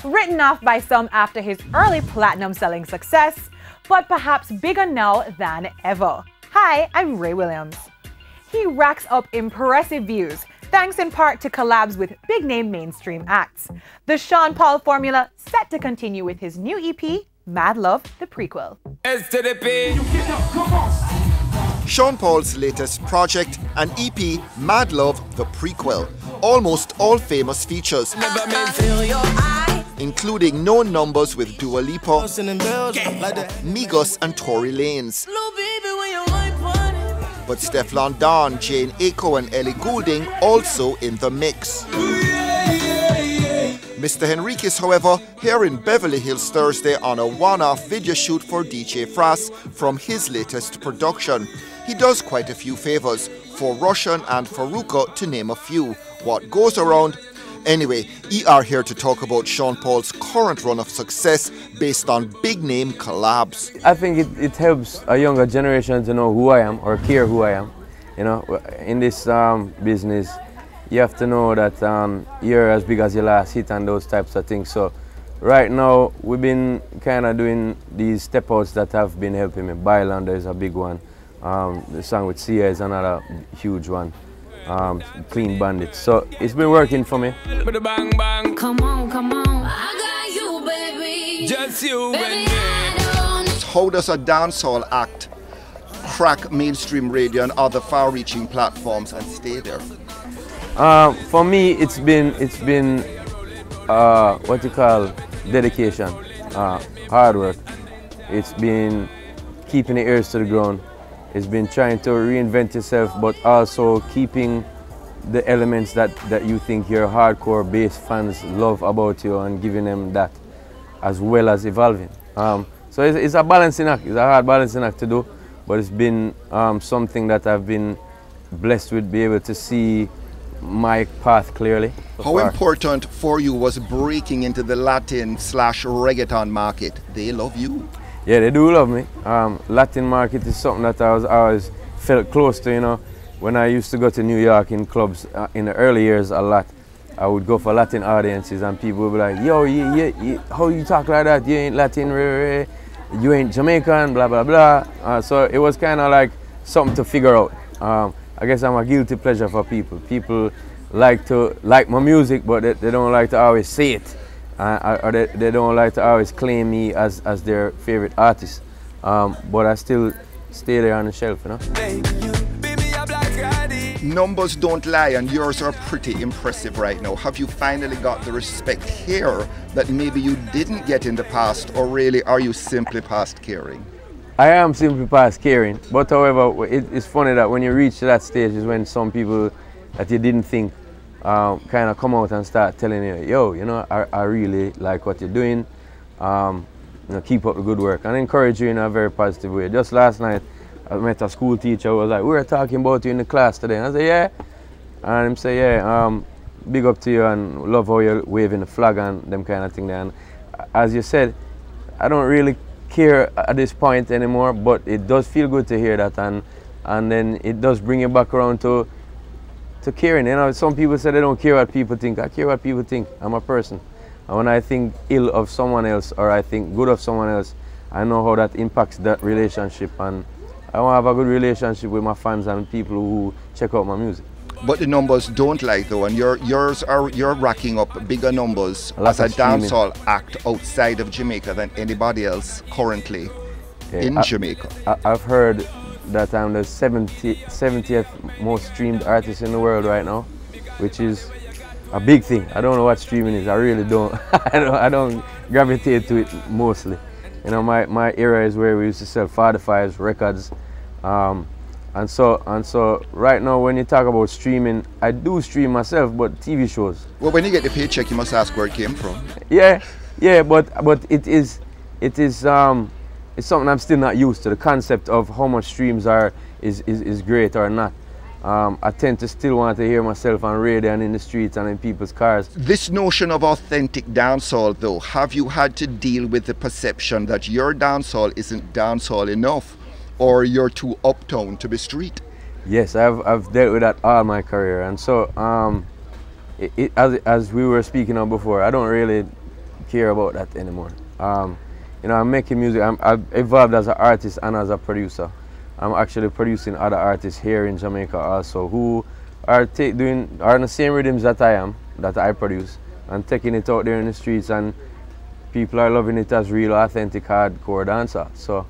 Written off by some after his early platinum selling success, but perhaps bigger now than ever. Hi, I'm Ray Williams. He racks up impressive views, thanks in part to collabs with big-name mainstream acts. The Sean Paul formula set to continue with his new EP, Mad Love, the prequel. Sean Paul's latest project, an EP, Mad Love, the prequel. Almost all famous features, including known numbers with Dua Lipa, Migos and Tory Lanez. But Stefflon Don, Jane Aiko and Ellie Goulding also in the mix. Mr. Henriquez, however, here in Beverly Hills Thursday on a one-off video shoot for DJ Frass from his latest production. He does quite a few favors, for Russian and Faruqa to name a few. What goes around? Anyway, we are here to talk about Sean Paul's current run of success based on big-name collabs. I think it helps a younger generation to know who I am or care who I am. You know, in this business, you have to know that you're as big as your last hit and those types of things. So right now, we've been kind of doing these step-outs that have been helping me. Bylander is a big one. The song with Sia is another huge one. Clean Bandit. So it's been working for me. Bang, bang. Come on, come on. I got you, baby. Just you, baby. How does a dancehall act crack mainstream radio and other far-reaching platforms and stay there? For me, it's been what you call dedication, hard work. It's been keeping the ears to the ground. It's been trying to reinvent yourself, but also keeping the elements that you think your hardcore bass fans love about you and giving them that, as well as evolving. So it's a balancing act. It's a hard balancing act to do, but it's been something that I've been blessed with, be able to see my path clearly. How important for you was breaking into the Latin/reggaeton market? They love you. Yeah, they do love me. Latin market is something that I always felt close to, you know. When I used to go to New York in clubs in the early years a lot, I would go for Latin audiences and people would be like, yo, how you talk like that? You ain't Latin, you ain't Jamaican, blah, blah, blah. So it was kind of like something to figure out. I guess I'm a guilty pleasure for people. People like my music, but they don't like to always say it. Or they don't like to always claim me as their favorite artist. But I still stay there on the shelf, you know. Numbers don't lie, and yours are pretty impressive right now. Have you finally got the respect here that maybe you didn't get in the past, or really are you simply past caring? I am simply past caring, but however, it's funny that when you reach that stage is when some people that you didn't think kind of come out and start telling you, yo, you know, I really like what you're doing, you know, keep up the good work, and encourage you in a very positive way. Just last night, I met a school teacher who was like, we were talking about you in the class today, and I said, yeah, and he said, yeah, big up to you and love how you're waving the flag and them kind of thing there. And as you said, I don't really care at this point anymore, but it does feel good to hear that, and then it does bring you back around to caring. You know, some people say they don't care what people think. I care what people think. I'm a person, and when I think ill of someone else or I think good of someone else, I know how that impacts that relationship, and I want to have a good relationship with my fans and people who check out my music. But the numbers don't lie though, and you're racking up bigger numbers as a dancehall act outside of Jamaica than anybody else currently in Jamaica. I've heard that I'm the 70th most streamed artist in the world right now, which is a big thing. I don't know what streaming is. I really don't. I don't gravitate to it mostly. You know, my era is where we used to sell 45s, records, and so right now when you talk about streaming, I do stream myself, but TV shows. Well, when you get the paycheck, you must ask where it came from. Yeah, but it's something I'm still not used to. The concept of how much streams is great or not. I tend to still want to hear myself on radio and in the streets and in people's cars. This notion of authentic dancehall though, have you had to deal with the perception that your dancehall isn't dancehall enough, or you're too uptown to be street? Yes, I've dealt with that all my career, and so as we were speaking of before, I don't really care about that anymore. You know, I'm making music. I've evolved as an artist and as a producer. I'm actually producing other artists here in Jamaica also who are on the same rhythms that I am, that I produce, and taking it out there in the streets, and people are loving it as real, authentic, hardcore dancer. So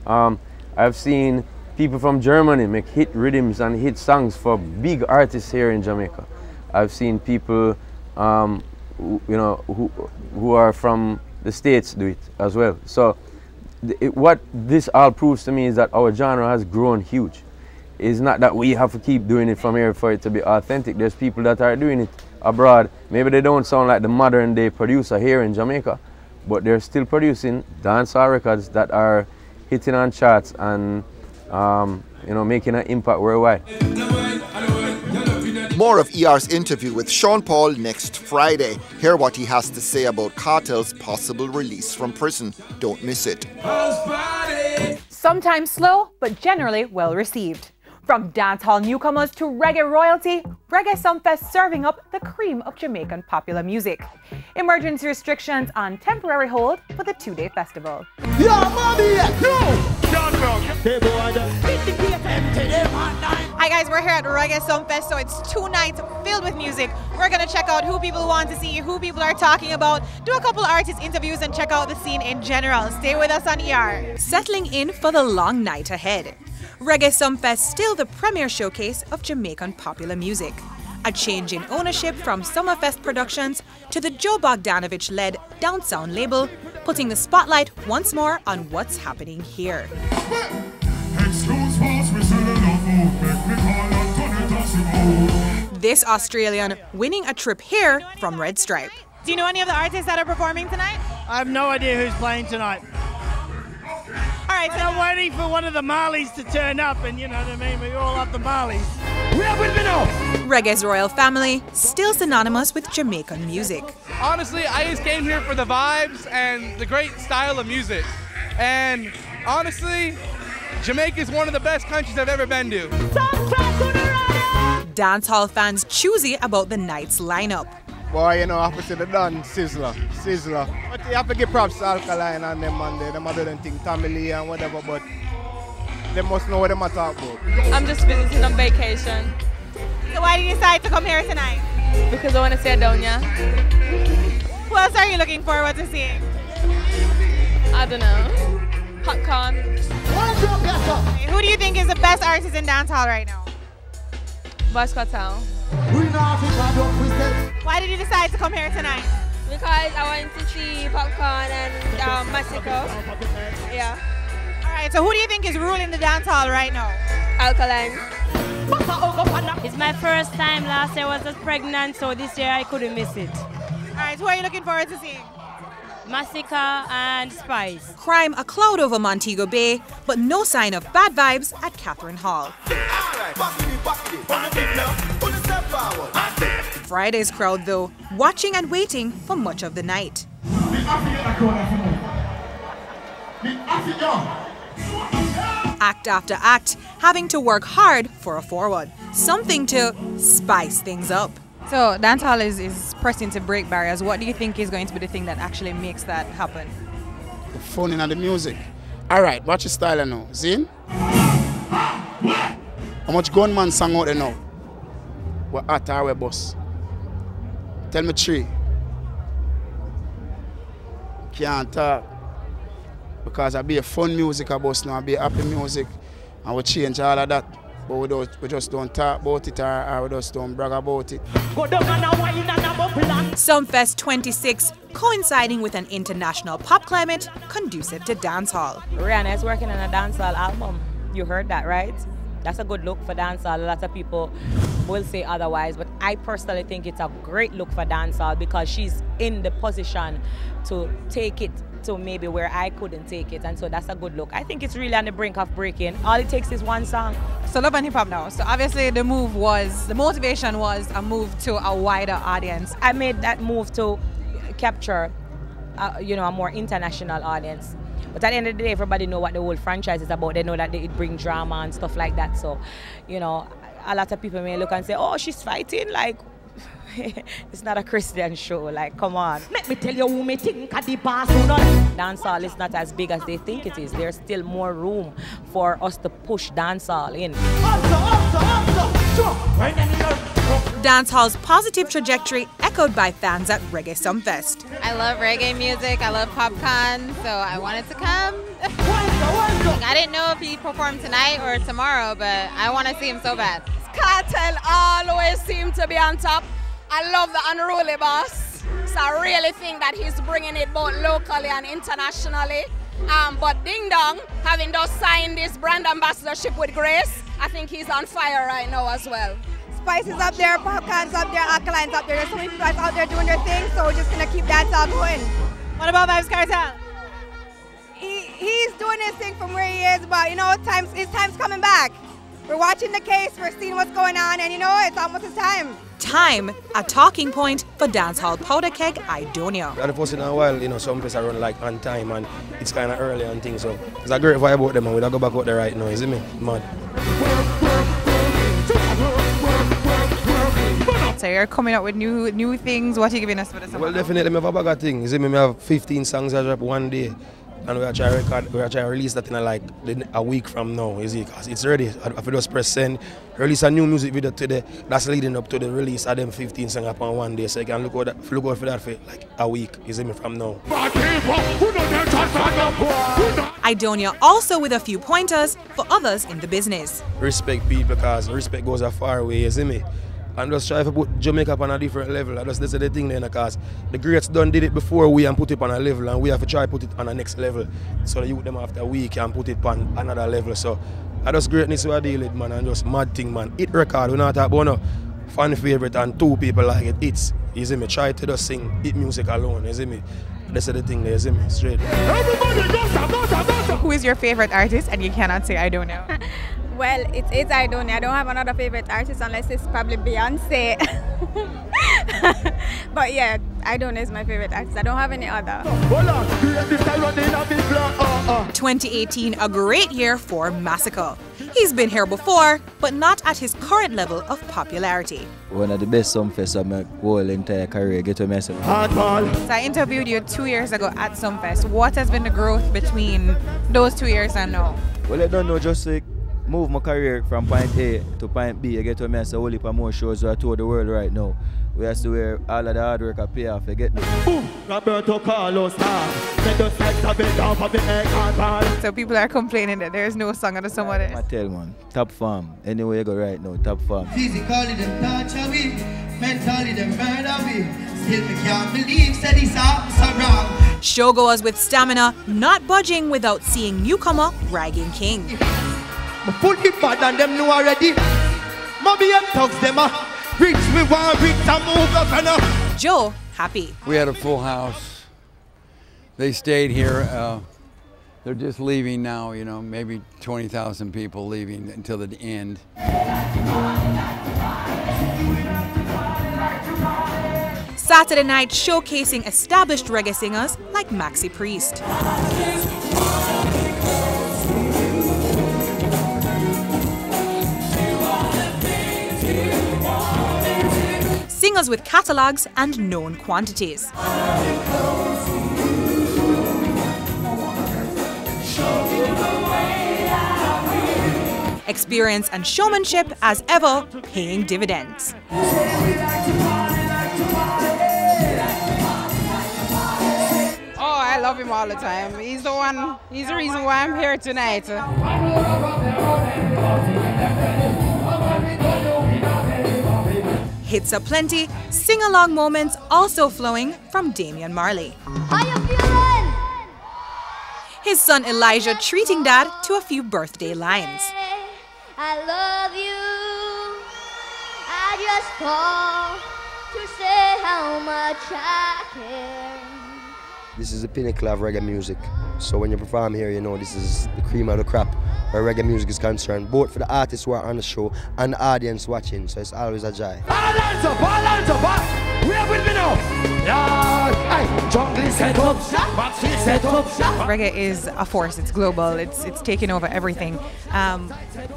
I've seen people from Germany make hit rhythms and hit songs for big artists here in Jamaica. I've seen people, you know, who are from the States do it as well. So what this all proves to me is that our genre has grown huge. It's not that we have to keep doing it from here for it to be authentic. There's people that are doing it abroad. Maybe they don't sound like the modern day producer here in Jamaica, but they're still producing dancehall records that are hitting on charts and you know, making an impact worldwide. More of ER's interview with Sean Paul next Friday. Hear what he has to say about Cartel's possible release from prison. Don't miss it. Sometimes slow, but generally well received. From dancehall newcomers to reggae royalty, Reggae Sumfest serving up the cream of Jamaican popular music. Emergency restrictions on temporary hold for the two-day festival. Hi guys, we're here at Reggae Sumfest, so it's 2 nights filled with music. We're gonna check out who people want to see, who people are talking about, do a couple artist interviews and check out the scene in general. Stay with us on ER. Settling in for the long night ahead. Reggae Sumfest still the premier showcase of Jamaican popular music. A change in ownership from Summerfest Productions to the Joe Bogdanovich-led Down Sound label, putting the spotlight once more on what's happening here. This Australian winning a trip here from Red Stripe. Do you know any of the artists that are performing tonight? I have no idea who's playing tonight. All right, so I'm waiting for one of the Marleys to turn up, and you know what I mean, we all love the Marleys. Reggae's royal family, still synonymous with Jamaican music. Honestly, I just came here for the vibes and the great style of music. And honestly, Jamaica is one of the best countries I've ever been to. Dancehall fans choosy about the night's lineup. Boy, you know, I have to say the done Sizzler. But you have to give props to Alkaline and them and them other than thing, Tommy Lee and whatever, but they must know what they must talk about. I'm just visiting on vacation. So why did you decide to come here tonight? Because I want to see Aidonia. Who else are you looking forward to seeing? I don't know. Popcorn. Who do you think is the best artist in dancehall right now? Boss Cartel. Why did you decide to come here tonight? Because I want to see Popcorn and Massacre. Yeah. Alright, so who do you think is ruling the dancehall right now? Alkaline. It's my first time. Last year I was just pregnant, so this year I couldn't miss it. Alright, who are you looking forward to seeing? Massacre and Spice. Crime a cloud over Montego Bay, but no sign of bad vibes at Catherine Hall. Friday's crowd, though, watching and waiting for much of the night. Act after act, having to work hard for a forward. Something to spice things up. So dancehall is pressing to break barriers. What do you think is going to be the thing that actually makes that happen? The fun in the music. Alright, watch your style now. See? How much gunman song out there now? We're at our boss. Tell me 3. Can't talk. Because I be a fun music boss now, I be happy music, and we change all of that. But we just don't talk about it or we just don't brag about it. Sumfest 26 coinciding with an international pop climate conducive to dancehall. Rihanna is working on a dancehall album. You heard that, right? That's a good look for dancehall. A lot of people will say otherwise, but I personally think it's a great look for dancehall because she's in the position to take it to maybe where I couldn't take it, and so that's a good look. I think it's really on the brink of breaking. All it takes is one song. So Love and Hip Hop now. So obviously the motivation was a move to a wider audience. I made that move to capture, you know, a more international audience. But at the end of the day, everybody know what the whole franchise is about. They know that it brings drama and stuff like that. So, you know, a lot of people may look and say, oh, she's fighting. Like, It's not a Christian show, like, come on. Let me tell you who me think at the past. Dancehall is not as big as they think it is. There's still more room for us to push dancehall in. Dancehall's positive trajectory echoed by fans at Reggae Sumfest. I love reggae music, I love popcorn, so I wanted to come. I didn't know if he performed tonight or tomorrow, but I want to see him so bad. Cartel always seem to be on top. I love the unruly boss. So I really think that he's bringing it both locally and internationally. But Ding Dong, having just signed this brand ambassadorship with Grace, I think he's on fire right now as well. Spice is up there, popcorn's up there, alkalines up there. There's so many people out there doing their thing, so we're just gonna keep dancehall going. What about Vybz Kartel? He's doing his thing from where he is, but you know, his time's coming back. We're watching the case, we're seeing what's going on, and you know, it's almost his time. Time, a talking point for dancehall powder keg Aidonia. At the first in a while, you know, some places run like on time and it's kind of early and things, so it's a great vibe about them and we'll go back out there right now, you see me? Mad. So you're coming up with new things, what are you giving us for the summer? Well, definitely, I have a bag of things, you see me? I have 15 songs I drop one day. And we are trying to release that in a week from now, you see, because it's ready. If we just press send, release a new music video today, that's leading up to the release of them 15 songs upon one day. So you can look out for that for like a week, you see me, from now. Aidonia also with a few pointers for others in the business. Respect people, because respect goes a far way, you see me. And just try to put Jamaica on a different level. That's the thing then, because the greats done did it before we and put it on a level, and we have to try to put it on a next level. So the youth them after a week and put it on another level. So I just greatness we deal with, man, and just mad thing, man. Hit record, we not talk about no fan favorite and two people like it. It's, you see me, try to just sing hit music alone, you see me. That's the thing there, you see me, straight. Who is your favorite artist? And you cannot say I don't know. Well, it's Aidonia. I don't have another favorite artist unless it's probably Beyonce. But yeah, Aidonia is my favorite artist. I don't have any other. 2018, a great year for Massacre. He's been here before, but not at his current level of popularity. One of the best Sumfest of my whole entire career, get to myself. So I interviewed you 2 years ago at Sumfest. What has been the growth between those 2 years and now? Well, I don't know, just like move my career from point A to point B. I get to myself a whole heap of more shows I tour the world right now. We have to where all of the hard work I pay off, you get me? Boom! Roberto Carlos, so people are complaining that there's no song of the summer there. I tell man, top farm. Anywhere you go right now, top farm. Physically them torture we, mentally them murder we. Still me can't believe said it's so wrong. Showgoers with stamina, not budging without seeing newcomer Ragging King. Full hip bad and them know already. Mobby and thugs them rich we want rich and move up and Joe, happy. We had a full house. They stayed here. They're just leaving now, you know, maybe 20,000 people leaving until the end. Saturday night showcasing established reggae singers like Maxi Priest. Singers with catalogues and known quantities. Experience and showmanship as ever paying dividends. Oh, I love him all the time. He's the reason why I'm here tonight. Hits aplenty, sing-along moments also flowing from Damian Marley. How you feeling? His son Elijah treating Dad to a few birthday lines. I love you. I just called to say how much I care. This is the pinnacle of reggae music. So when you perform here, you know this is the cream of the crop where reggae music is concerned, both for the artists who are on the show and the audience watching. So it's always a joy. Balance up, where will we now? Yeah, jungle set up, but set up shop. Reggae is a force. It's global. It's taking over everything.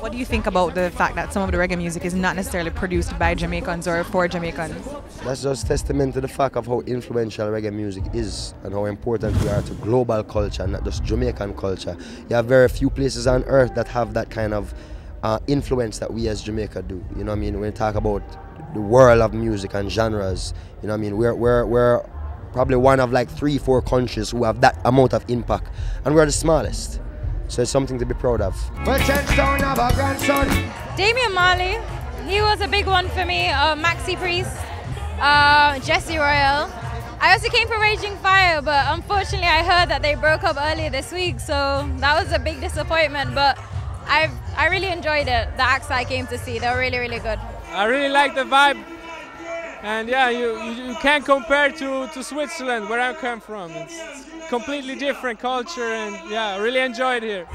What do you think about the fact that some of the reggae music is not necessarily produced by Jamaicans or for Jamaicans? That's just testament to the fact of how influential reggae music is and how important we are to global culture, not just Jamaican culture. You have very few places on earth that have that kind of influence that we as Jamaica do. You know what I mean? When you talk about the world of music and genres, you know what I mean? We're probably one of like 3-4 countries who have that amount of impact, and we're the smallest. So it's something to be proud of. Damian Marley, he was a big one for me. Maxi Priest, Jesse Royal. I also came for Raging Fire, but unfortunately I heard that they broke up earlier this week, so that was a big disappointment. But I really enjoyed it. The acts I came to see, they were really, really good. I really like the vibe, and yeah, you can't compare to Switzerland, where I come from. It's completely different culture, and yeah, I really enjoyed it here.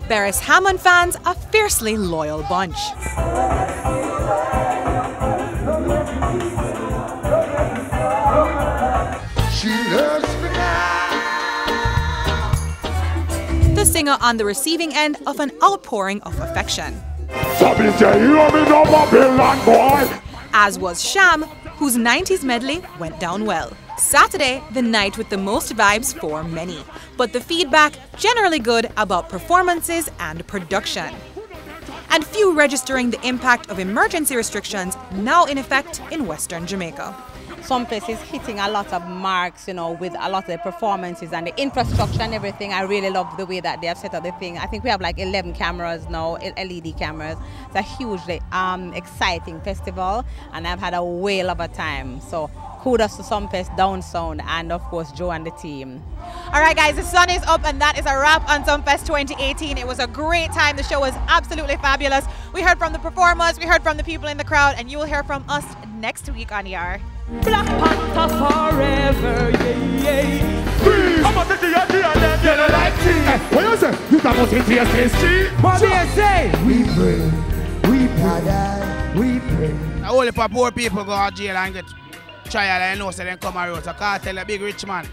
Beres Hammond fans a fiercely loyal bunch. The singer on the receiving end of an outpouring of affection. As was Sham, whose 90s medley went down well. Saturday, the night with the most vibes for many, but the feedback generally good about performances and production. And few registering the impact of emergency restrictions now in effect in Western Jamaica. Sumfest is hitting a lot of marks, you know, with a lot of the performances and the infrastructure and everything. I really love the way that they have set up the thing. I think we have like 11 cameras now, LED cameras. It's a hugely exciting festival, and I've had a whale of a time. So kudos to Sumfest, Down Sound, and of course Joe and the team. All right, guys, the sun is up, and that is a wrap on Sumfest 2018. It was a great time. The show was absolutely fabulous. We heard from the performers, we heard from the people in the crowd, and you will hear from us next week on ER. Black Panther forever, yeah. Freeze! I'm a city and them yellow like tea. What you say? You can go see TSSG. What do you say? We pray, we pray, we pray. Only for poor people go to jail and get trial and know so then come out. So can't tell a big rich man.